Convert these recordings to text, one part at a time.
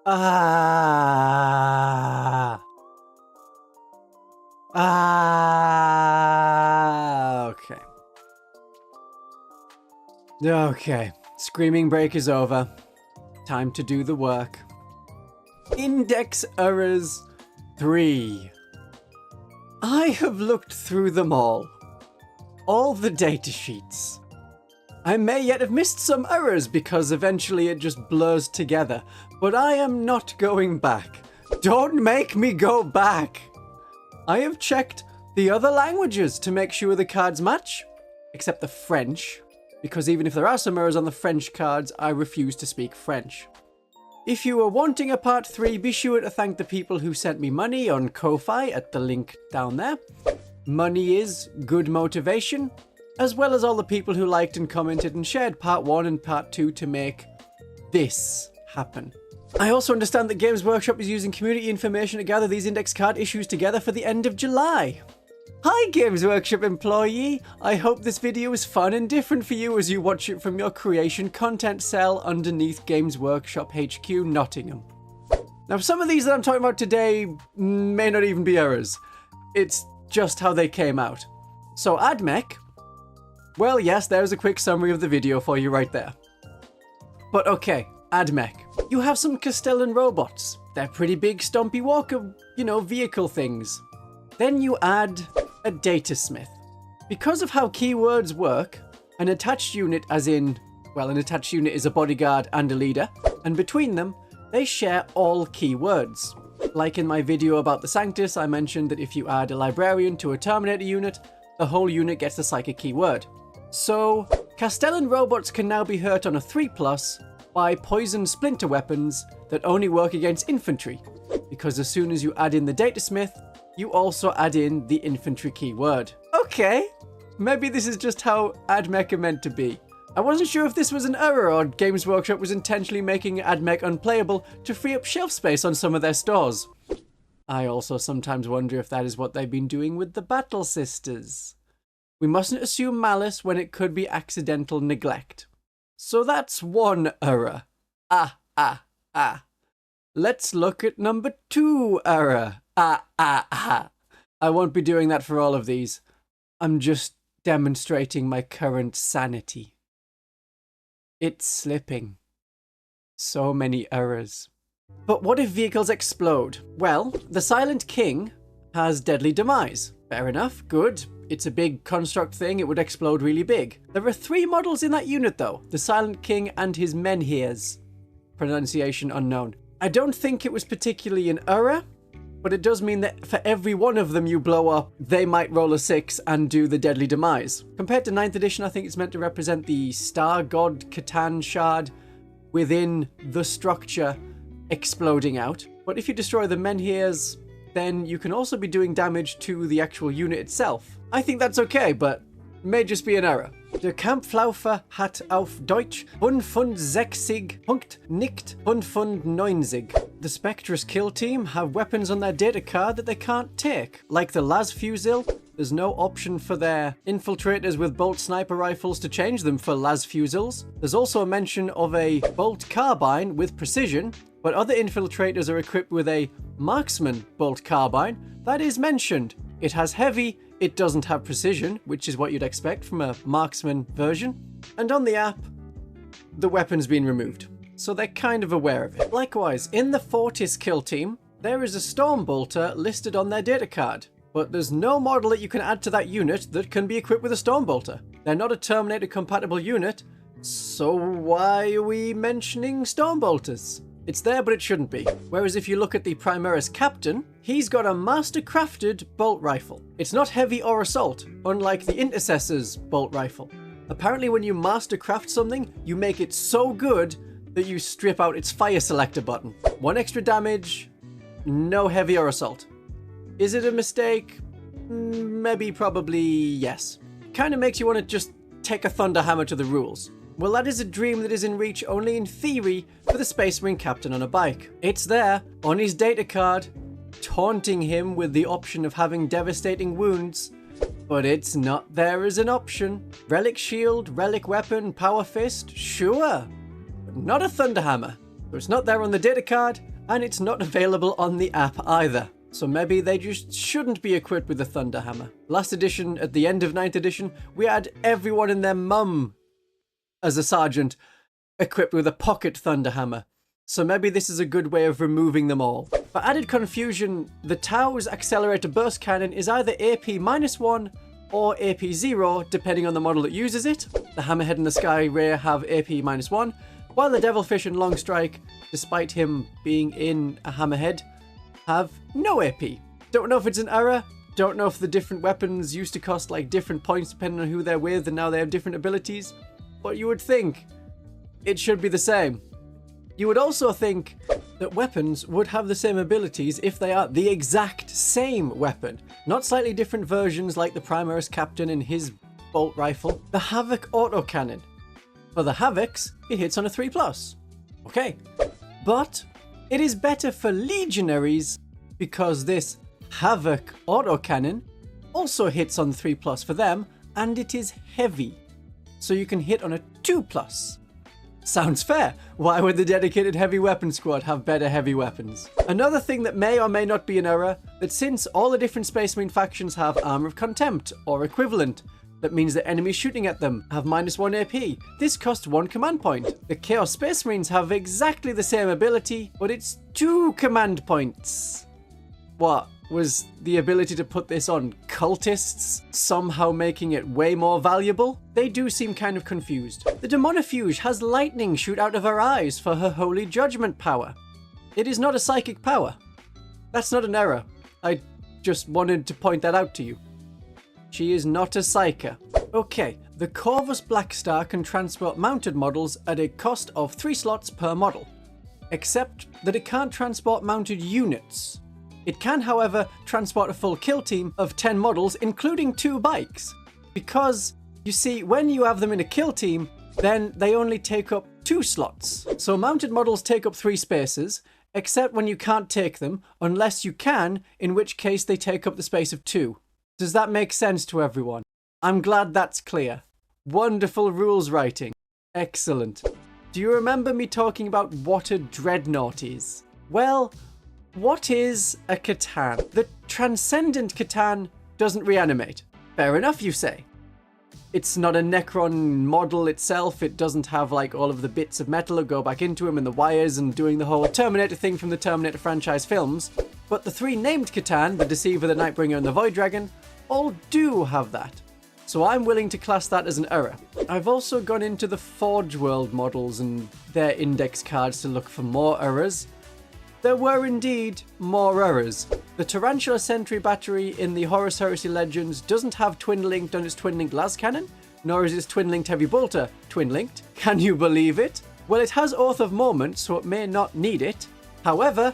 Okay. Okay. Screaming break is over. Time to do the work. Index errors 3. I have looked through them all the data sheets. I may yet have missed some errors because eventually it just blurs together, but I am not going back. Don't make me go back! I have checked the other languages to make sure the cards match, except the French, because even if there are some errors on the French cards, I refuse to speak French. If you are wanting a part 3, be sure to thank the people who sent me money on Ko-Fi at the link down there. Money is good motivation, as well as all the people who liked and commented and shared part 1 and part 2 to make this happen. I also understand that Games Workshop is using community information to gather these index card issues together for the end of July. Hi Games Workshop employee! I hope this video is fun and different for you as you watch it from your creation content cell underneath Games Workshop HQ Nottingham. Now some of these that I'm talking about today may not even be errors. It's just how they came out. So Admech, well yes, there's a quick summary of the video for you right there. But okay, Admech. You have some Castellan robots. They're pretty big stompy walker, vehicle things. Then you add a datasmith. Because of how keywords work, an attached unit an attached unit is a bodyguard and a leader, and between them, they share all keywords. Like in my video about the Sanctus, I mentioned that if you add a librarian to a Terminator unit, the whole unit gets the psychic keyword. So, Castellan robots can now be hurt on a 3+ by poison splinter weapons that only work against infantry, because as soon as you add in the datasmith, you also add in the infantry keyword. Okay, maybe this is just how Admech are meant to be. I wasn't sure if this was an error or Games Workshop was intentionally making Admech unplayable to free up shelf space on some of their stores. I also sometimes wonder if that is what they've been doing with the Battle Sisters. We mustn't assume malice when it could be accidental neglect. So that's one error. Let's look at number 2 error. I won't be doing that for all of these. I'm just demonstrating my current sanity. It's slipping. So many errors. But what if vehicles explode? Well, the Silent King has deadly demise. Fair enough, good. It's a big construct thing, it would explode really big. There are 3 models in that unit though. The Silent King and his menhirs. Pronunciation unknown. I don't think it was particularly an error, but it does mean that for every one of them you blow up, they might roll a 6 and do the deadly demise. Compared to 9th edition, I think it's meant to represent the Star God Catan shard within the structure exploding out. But if you destroy the menhirs, then you can also be doing damage to the actual unit itself. I think that's okay, but may just be an error. Der Kampflaufer hat auf Deutsch 65 Punkt nicht 95. The Spectrus kill team have weapons on their data card that they can't take. Like the Las Fusil, there's no option for their infiltrators with bolt sniper rifles to change them for Las Fusils. There's also a mention of a bolt carbine with precision, but other infiltrators are equipped with a marksman bolt carbine. That is mentioned. It has heavy, it doesn't have precision, which is what you'd expect from a marksman version. And on the app, the weapon's been removed. So they're kind of aware of it. Likewise, in the Fortis kill team, there is a Stormbolter listed on their data card, but there's no model that you can add to that unit that can be equipped with a Stormbolter. They're not a Terminator compatible unit, so why are we mentioning Stormbolters? It's there, but it shouldn't be. Whereas if you look at the Primaris Captain, he's got a master-crafted bolt rifle. It's not heavy or assault, unlike the Intercessor's bolt rifle. Apparently when you master-craft something, you make it so good that you strip out its fire selector button. 1 extra damage, no heavy or assault. Is it a mistake? Maybe, probably, yes. Kinda makes you want to just take a Thunderhammer to the rules. Well, that is a dream that is in reach only in theory for the Space Marine Captain on a bike. It's there, on his data card, taunting him with the option of having devastating wounds, but it's not there as an option. Relic Shield, Relic Weapon, Power Fist, sure, but not a Thunderhammer. So it's not there on the data card, And it's not available on the app either. So maybe they just shouldn't be equipped with the Thunder Hammer. Last edition, at the end of 9th edition, we had everyone and their mum as a sergeant equipped with a pocket Thunder Hammer. So maybe this is a good way of removing them all. For added confusion, the Tau's Accelerator Burst Cannon is either AP -1 or AP 0, depending on the model that uses it. The Hammerhead and the Sky Ray have AP -1, while the Devilfish and Long Strike, despite him being in a Hammerhead, have no AP. Don't know if it's an error, don't know if the different weapons used to cost like different points depending on who they're with and now they have different abilities, but you would think it should be the same. You would also think that weapons would have the same abilities if they are the exact same weapon, not slightly different versions like the Primaris Captain and his bolt rifle. The Havoc Autocannon. For the Havocs, it hits on a 3+. Okay, but it is better for Legionaries because this Havoc Autocannon also hits on 3+ for them, and it is heavy, so you can hit on a 2+. Sounds fair. Why would the dedicated heavy weapon squad have better heavy weapons? Another thing that may or may not be an error, that since all the different Space Marine factions have Armour of Contempt or equivalent, that means that enemies shooting at them have -1 AP. This costs 1 command point. The Chaos Space Marines have exactly the same ability, but it's 2 command points. What? Was the ability to put this on cultists somehow making it way more valuable? They do seem kind of confused. The Demonifuge has lightning shoot out of her eyes for her Holy Judgment power. It is not a psychic power. That's not an error. I just wanted to point that out to you. She is not a psyker. Okay, the Corvus Blackstar can transport mounted models at a cost of 3 slots per model, except that it can't transport mounted units. It can, however, transport a full kill team of 10 models, including 2 bikes. Because, you see, when you have them in a kill team, then they only take up 2 slots. So mounted models take up 3 spaces, except when you can't take them, unless you can, in which case they take up the space of 2. Does that make sense to everyone? I'm glad that's clear. Wonderful rules writing. Excellent. Do you remember me talking about what a dreadnought is? Well, what is a Catan? The Transcendent Catan doesn't reanimate. Fair enough, you say. It's not a Necron model itself. It doesn't have like all of the bits of metal that go back into him and the wires and doing the whole Terminator thing from the Terminator franchise films. But the 3 named Catan, the Deceiver, the Nightbringer and the Void Dragon, all do have that. So I'm willing to class that as an error. I've also gone into the Forgeworld models and their index cards to look for more errors. There were indeed more errors. The Tarantula Sentry Battery in the Horus Heresy Legends doesn't have twin-linked on its twin-linked las cannon, nor is its twin-linked heavy bolter twin-linked. Can you believe it? Well, it has Oath of Moment, so it may not need it. However,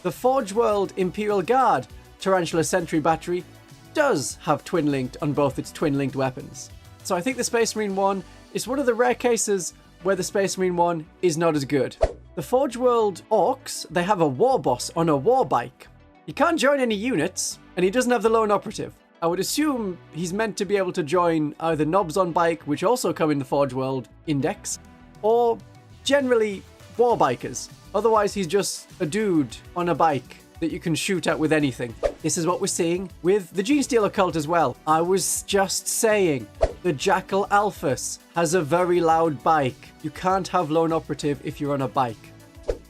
the Forgeworld Imperial Guard Tarantula Sentry Battery does have twin-linked on both its twin-linked weapons. So I think the Space Marine 1 is one of the rare cases where the Space Marine 1 is not as good. The Forgeworld Orcs, they have a war boss on a war bike. He can't join any units, and he doesn't have the lone operative. I would assume he's meant to be able to join either Knobs on Bike, which also come in the Forgeworld Index, or generally war bikers. Otherwise, he's just a dude on a bike that you can shoot at with anything. This is what we're seeing with the Genestealer cult as well. I was just saying, the Jackal Alphas has a very loud bike. You can't have lone operative if you're on a bike.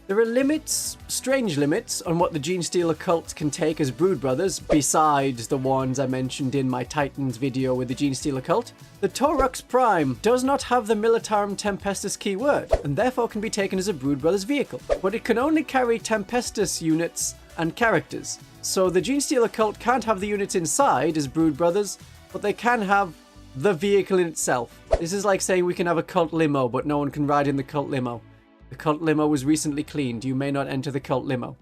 There are limits, strange limits, on what the Genestealer cult can take as Brood Brothers, besides the ones I mentioned in my Titans video with the Genestealer cult. The Torux Prime does not have the Militarum Tempestus keyword, and therefore can be taken as a Brood Brothers vehicle, but it can only carry Tempestus units and characters. So the Genestealer cult can't have the units inside as Brood Brothers, but they can have the vehicle in itself. This is like saying we can have a cult limo, but no one can ride in the cult limo. The cult limo was recently cleaned. You may not enter the cult limo.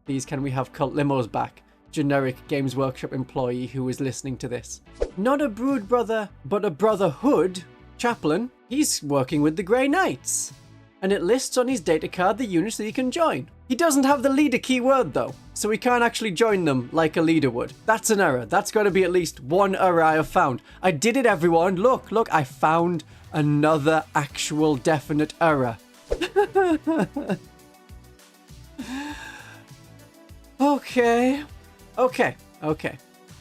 Please, can we have cult limos back? Generic Games Workshop employee who is listening to this. Not a Brood Brother, but a Brotherhood chaplain. He's working with the Grey Knights. And it lists on his data card the units that he can join. He doesn't have the leader keyword though, so he can't actually join them like a leader would. That's an error. That's got to be at least one error I have found. I did it, everyone. Look, I found another actual definite error. Okay.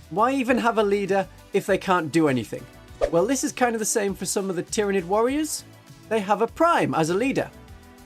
Why even have a leader if they can't do anything? Well, this is kind of the same for some of the Tyranid warriors. They have a Prime as a leader.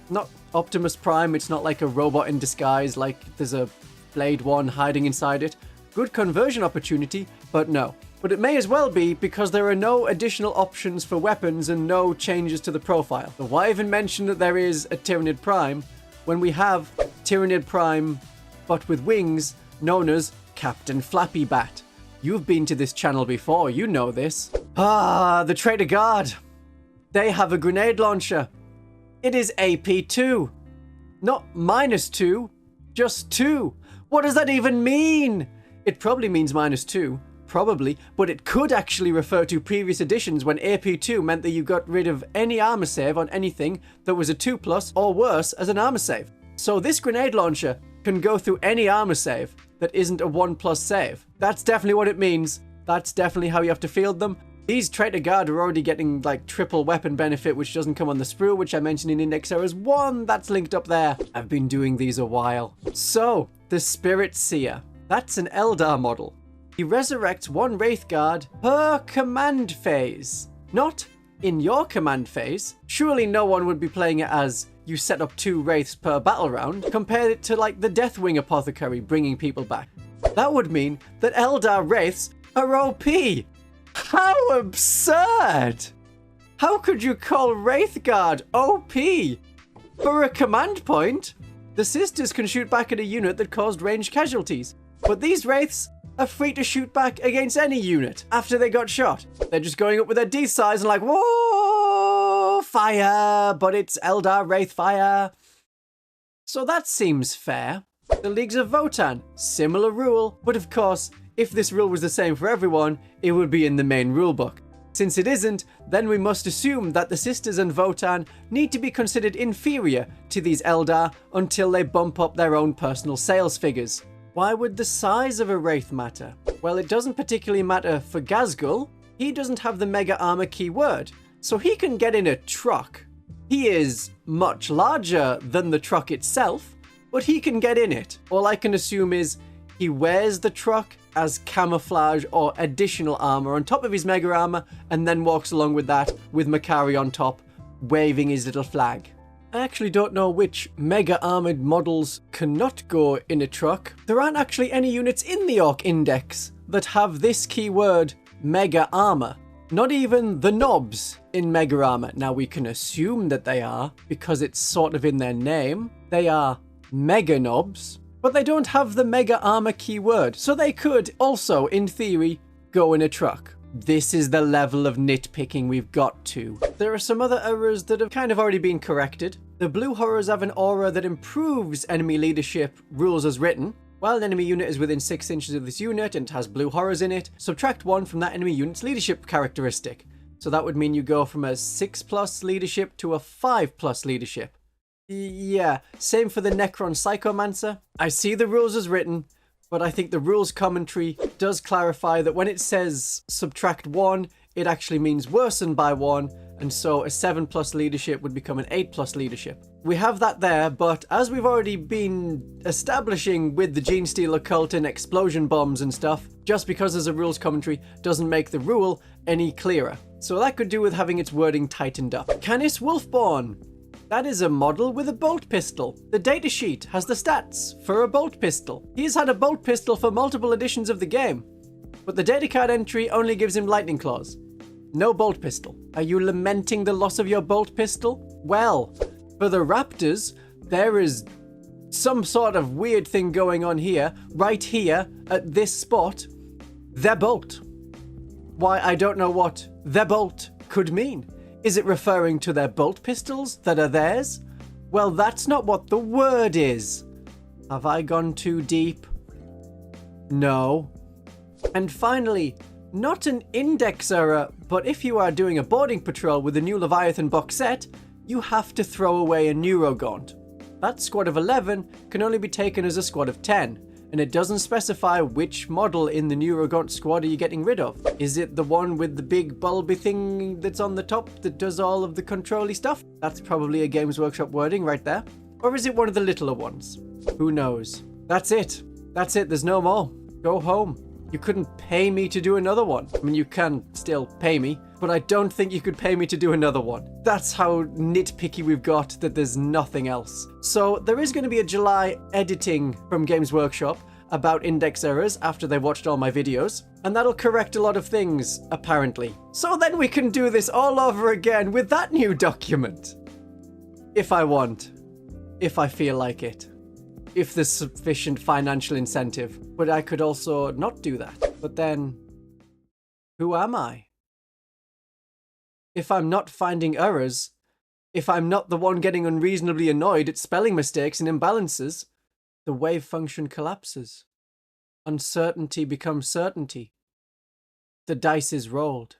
Not Optimus Prime, it's not like a robot in disguise, like there's a Blade One hiding inside it. Good conversion opportunity, but no. But it may as well be because there are no additional options for weapons and no changes to the profile. So why even mention that there is a Tyranid Prime when we have Tyranid Prime but with wings known as Captain Flappy Bat? You've been to this channel before, you know this. The Traitor Guard. They have a grenade launcher. It is AP2. Not -2, just 2. What does that even mean? It probably means -2. Probably, but it could actually refer to previous editions when AP2 meant that you got rid of any armor save on anything that was a 2+ or worse as an armor save. So this grenade launcher can go through any armor save that isn't a 1+ save. That's definitely what it means. That's definitely how you have to field them. These Traitor Guard are already getting like triple weapon benefit, which doesn't come on the sprue, which I mentioned in Index Errors 1. That's linked up there. I've been doing these a while. So, the Spirit Seer. That's an Eldar model. He resurrects one Wraith Guard per command phase. Not in your command phase. Surely no one would be playing it as you set up 2 Wraiths per battle round. Compare it to like the Deathwing Apothecary bringing people back. That would mean that Eldar Wraiths are OP. How absurd! How could you call Wraith Guard OP? For a command point, the Sisters can shoot back at a unit that caused ranged casualties. But these Wraiths are free to shoot back against any unit after they got shot. They're just going up with their D size and like, whoa, fire, but it's Eldar Wraith fire. So that seems fair. The Leagues of Votann, similar rule, but of course, if this rule was the same for everyone, it would be in the main rulebook. Since it isn't, then we must assume that the Sisters and Votann need to be considered inferior to these Eldar until they bump up their own personal sales figures. Why would the size of a Wraith matter? Well, it doesn't particularly matter for Ghazghkull. He doesn't have the Mega Armor keyword, so he can get in a truck. He is much larger than the truck itself, but he can get in it. All I can assume is he wears the truck as camouflage or additional armor on top of his Mega Armor, and then walks along with that with Makari on top, waving his little flag. I actually don't know which Mega Armored models cannot go in a truck. There aren't actually any units in the Orc Index that have this keyword, Mega Armor. Not even the Knobs in Mega Armor. Now we can assume that they are, because it's sort of in their name. They are Mega Knobs, but they don't have the Mega Armor keyword, so they could also, in theory, go in a truck. This is the level of nitpicking we've got to. There are some other errors that have kind of already been corrected. The blue horrors have an aura that improves enemy leadership rules as written. While an enemy unit is within 6 inches of this unit and has blue horrors in it, subtract 1 from that enemy unit's leadership characteristic. So that would mean you go from a 6+ leadership to a 5+ leadership. Yeah, same for the Necron Psychomancer. I see the rules as written, but I think the rules commentary does clarify that when it says subtract 1, it actually means worsen by 1, and so a 7+ leadership would become an 8+ leadership. We have that there, but as we've already been establishing with the Genestealer cult and explosion bombs and stuff, just because there's a rules commentary doesn't make the rule any clearer. So that could do with having its wording tightened up. Canis Wolfborn. That is a model with a bolt pistol. The datasheet has the stats for a bolt pistol. He's had a bolt pistol for multiple editions of the game, but the datacard entry only gives him lightning claws. No bolt pistol. Are you lamenting the loss of your bolt pistol? Well, for the Raptors, there is some sort of weird thing going on here, right here, at this spot. Their bolt. Why, I don't know what their bolt could mean. Is it referring to their bolt pistols that are theirs? Well, that's not what the word is. Have I gone too deep? No. And finally, not an index error, but if you are doing a boarding patrol with the new Leviathan box set, you have to throw away a Neurogaunt. That squad of 11 can only be taken as a squad of 10, and it doesn't specify which model in the Neurogaunt squad are you getting rid of. Is it the one with the big bulby thing that's on the top that does all of the control-y stuff? That's probably a Games Workshop wording right there. Or is it one of the littler ones? Who knows? That's it. That's it, there's no more. Go home. You couldn't pay me to do another one. I mean, you can still pay me, but I don't think you could pay me to do another one. That's how nitpicky we've got that there's nothing else. So there is going to be a July editing from Games Workshop about index errors after they've watched all my videos, and that'll correct a lot of things, apparently. So then we can do this all over again with that new document. If I want. If I feel like it. If there's sufficient financial incentive. But I could also not do that. But then, who am I? If I'm not finding errors, if I'm not the one getting unreasonably annoyed at spelling mistakes and imbalances, the wave function collapses. Uncertainty becomes certainty. The dice is rolled.